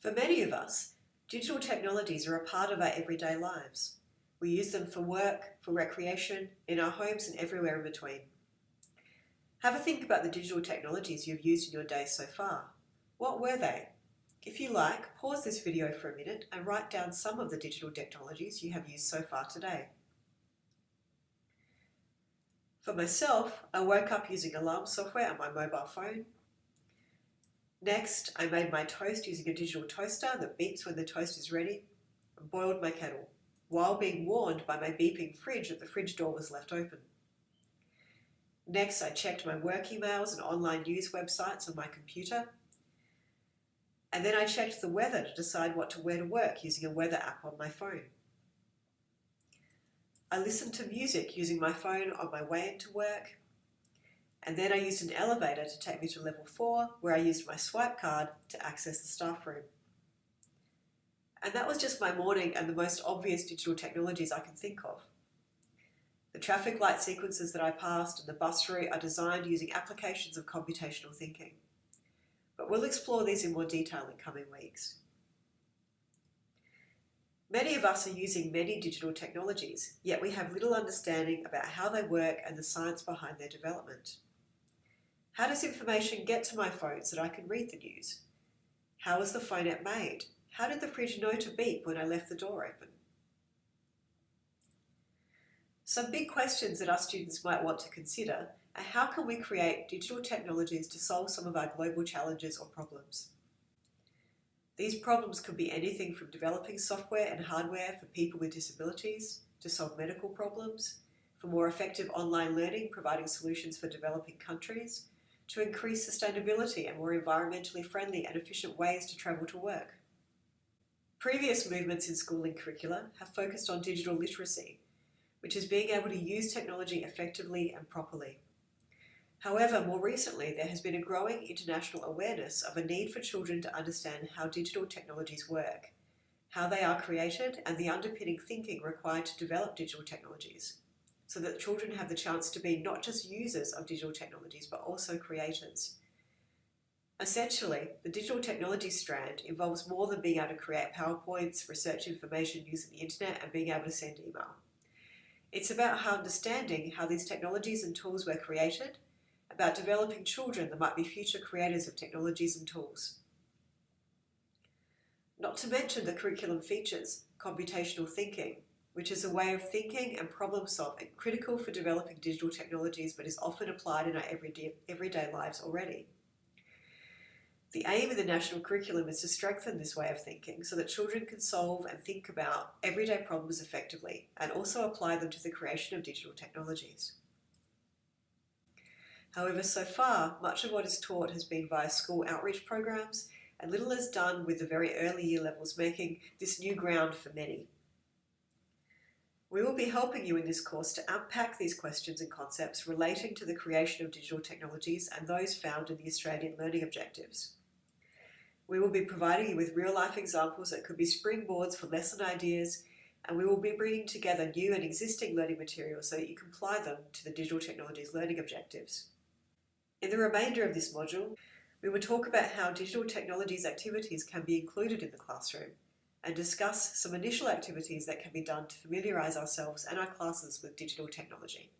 For many of us, digital technologies are a part of our everyday lives. We use them for work, for recreation, in our homes and everywhere in between. Have a think about the digital technologies you've used in your day so far. What were they? If you like, pause this video for a minute and write down some of the digital technologies you have used so far today. For myself, I woke up using alarm software on my mobile phone. Next, I made my toast using a digital toaster that beeps when the toast is ready, and boiled my kettle, while being warned by my beeping fridge that the fridge door was left open. Next, I checked my work emails and online news websites on my computer. And then I checked the weather to decide what to wear to work using a weather app on my phone. I listened to music using my phone on my way into work. And then I used an elevator to take me to level 4, where I used my swipe card to access the staff room. And that was just my morning and the most obvious digital technologies I can think of. The traffic light sequences that I passed and the bus route are designed using applications of computational thinking. But we'll explore these in more detail in coming weeks. Many of us are using many digital technologies, yet we have little understanding about how they work and the science behind their development. How does information get to my phone so that I can read the news? How was the phone app made? How did the fridge know to beep when I left the door open? Some big questions that our students might want to consider are how can we create digital technologies to solve some of our global challenges or problems? These problems could be anything from developing software and hardware for people with disabilities to solve medical problems, for more effective online learning providing solutions for developing countries, to increase sustainability and more environmentally friendly and efficient ways to travel to work. Previous movements in schooling curricula have focused on digital literacy, which is being able to use technology effectively and properly. However, more recently, there has been a growing international awareness of a need for children to understand how digital technologies work, how they are created, and the underpinning thinking required to develop digital technologies, so that children have the chance to be not just users of digital technologies, but also creators. Essentially, the digital technology strand involves more than being able to create PowerPoints, research information using the internet, and being able to send email. It's about understanding how these technologies and tools were created, about developing children that might be future creators of technologies and tools. Not to mention the curriculum features computational thinking, which is a way of thinking and problem solving critical for developing digital technologies but is often applied in our everyday lives already. The aim of the national curriculum is to strengthen this way of thinking so that children can solve and think about everyday problems effectively and also apply them to the creation of digital technologies. However, so far, much of what is taught has been via school outreach programs, and little is done with the very early year levels, making this new ground for many. We will be helping you in this course to unpack these questions and concepts relating to the creation of digital technologies and those found in the Australian Learning Objectives. We will be providing you with real-life examples that could be springboards for lesson ideas, and we will be bringing together new and existing learning materials so that you can apply them to the Digital Technologies Learning Objectives. In the remainder of this module, we will talk about how digital technologies activities can be included in the classroom and discuss some initial activities that can be done to familiarise ourselves and our classes with digital technology.